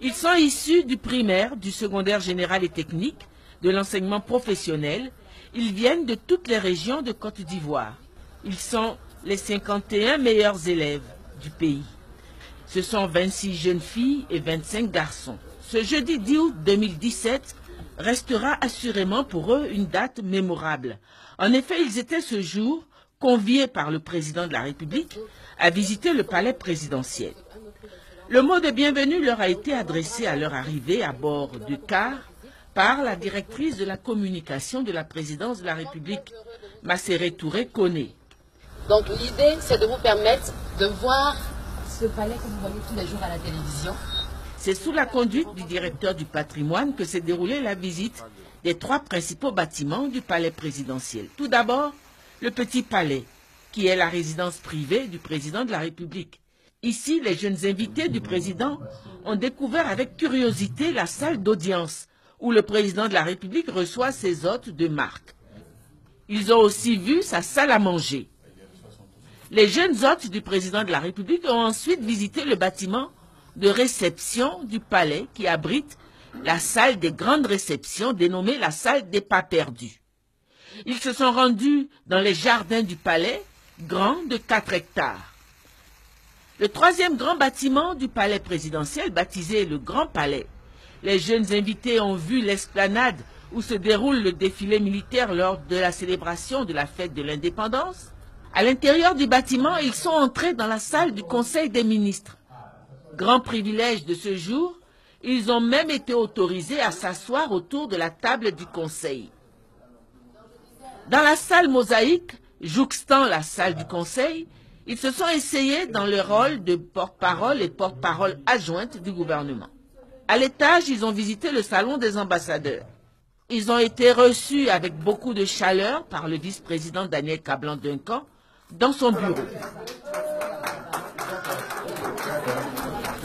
Ils sont issus du primaire, du secondaire général et technique, de l'enseignement professionnel. Ils viennent de toutes les régions de Côte d'Ivoire. Ils sont les 51 meilleurs élèves du pays. Ce sont 26 jeunes filles et 25 garçons. Ce jeudi 10 août 2017 restera assurément pour eux une date mémorable. En effet, ils étaient ce jour conviés par le président de la République à visiter le palais présidentiel. Le mot de bienvenue leur a été adressé à leur arrivée à bord du car par la directrice de la communication de la présidence de la République, Masséré Touré Koné. Donc l'idée, c'est de vous permettre de voir ce palais que vous voyez tous les jours à la télévision. C'est sous la conduite du directeur du patrimoine que s'est déroulée la visite des 3 principaux bâtiments du palais présidentiel. Tout d'abord, le Petit Palais, qui est la résidence privée du président de la République. Ici, les jeunes invités du président ont découvert avec curiosité la salle d'audience où le président de la République reçoit ses hôtes de marque. Ils ont aussi vu sa salle à manger. Les jeunes hôtes du président de la République ont ensuite visité le bâtiment de réception du palais qui abrite la salle des grandes réceptions dénommée la salle des pas perdus. Ils se sont rendus dans les jardins du palais, grands de 4 hectares. Le 3e grand bâtiment du palais présidentiel, baptisé le Grand Palais. Les jeunes invités ont vu l'esplanade où se déroule le défilé militaire lors de la célébration de la fête de l'indépendance. À l'intérieur du bâtiment, ils sont entrés dans la salle du Conseil des ministres. Grand privilège de ce jour, ils ont même été autorisés à s'asseoir autour de la table du Conseil. Dans la salle mosaïque, jouxtant la salle du Conseil, ils se sont essayés dans le rôle de porte-parole et porte-parole adjointe du gouvernement. À l'étage, ils ont visité le salon des ambassadeurs. Ils ont été reçus avec beaucoup de chaleur par le vice-président Daniel Kablan-Duncan dans son bureau.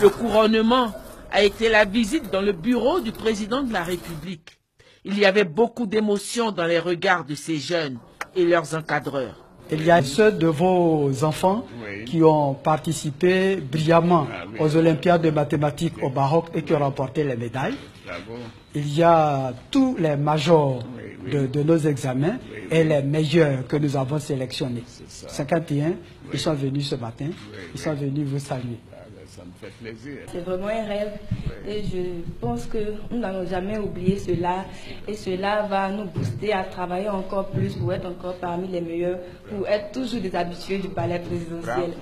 Le couronnement a été la visite dans le bureau du président de la République. Il y avait beaucoup d'émotions dans les regards de ces jeunes et leurs encadreurs. Il y a ceux de vos enfants qui ont participé brillamment aux Olympiades de mathématiques au Maroc et qui ont remporté les médailles. Il y a tous les majors de nos examens et les meilleurs que nous avons sélectionnés. 51, ils sont venus ce matin, ils sont venus vous saluer. Ça me fait plaisir. C'est vraiment un rêve et je pense que nous n'allons jamais oublier cela et cela va nous booster à travailler encore plus pour être encore parmi les meilleurs, pour être toujours des habitués du palais présidentiel.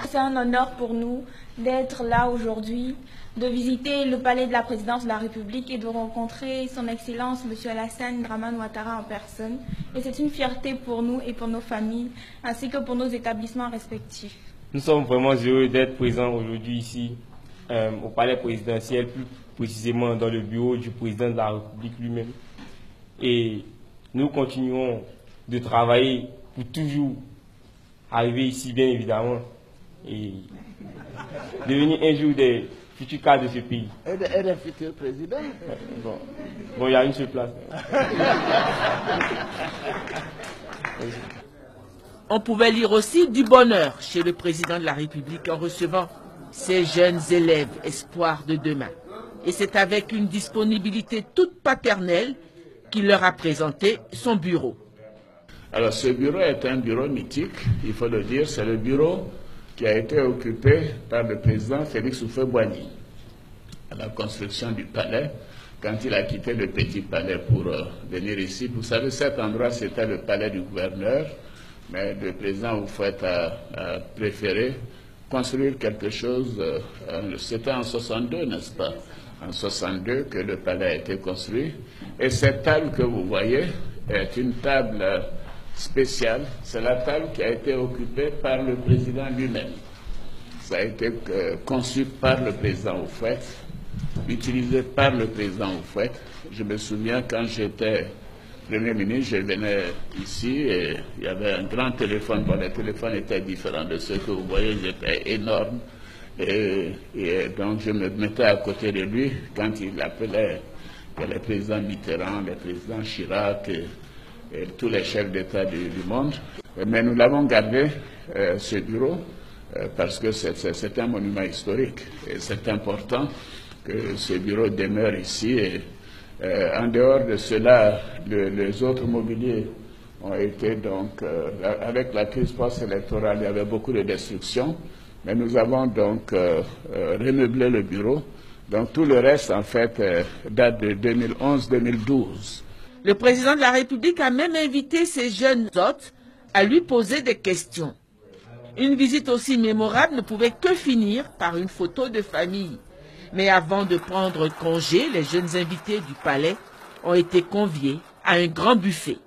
C'est un honneur pour nous d'être là aujourd'hui, de visiter le palais de la présidence de la République et de rencontrer son Excellence M. Alassane Dramane Ouattara en personne. Et c'est une fierté pour nous et pour nos familles, ainsi que pour nos établissements respectifs. Nous sommes vraiment heureux d'être présents aujourd'hui ici au palais présidentiel, plus précisément dans le bureau du président de la République lui-même. Et nous continuons de travailler pour toujours arriver ici, bien évidemment, et devenir un jour des futurs cadres de ce pays. Et des futurs présidents. Bon, il y a une seule place. On pouvait lire aussi du bonheur chez le président de la République en recevant ces jeunes élèves espoirs de demain. Et c'est avec une disponibilité toute paternelle qu'il leur a présenté son bureau. Alors ce bureau est un bureau mythique, il faut le dire, c'est le bureau qui a été occupé par le président Félix Houphouët-Boigny à la construction du palais, quand il a quitté le Petit Palais pour venir ici. Vous savez, cet endroit, c'était le palais du gouverneur, mais le président Houphouët a préféré construire quelque chose, c'était en 62, n'est-ce pas? En 62 que le palais a été construit. Et cette table que vous voyez est une table spéciale. C'est la table qui a été occupée par le président lui-même. Ça a été conçu par le président Houphouët, utilisé par le président Houphouët. Je me souviens quand j'étais Premier ministre, je venais ici et il y avait un grand téléphone. Bon, les téléphones étaient différents de ceux que vous voyez, ils étaient énormes. Et donc je me mettais à côté de lui quand il appelait les présidents Mitterrand, les présidents Chirac et tous les chefs d'État du monde. Mais nous l'avons gardé, ce bureau, parce que c'est un monument historique et c'est important que ce bureau demeure ici. Et, en dehors de cela, les autres mobiliers ont été donc, avec la crise post-électorale, il y avait beaucoup de destruction, mais nous avons donc remeublé le bureau. Donc tout le reste, en fait, date de 2011-2012. Le président de la République a même invité ses jeunes hôtes à lui poser des questions. Une visite aussi mémorable ne pouvait que finir par une photo de famille. Mais avant de prendre congé, les jeunes invités du palais ont été conviés à un grand buffet.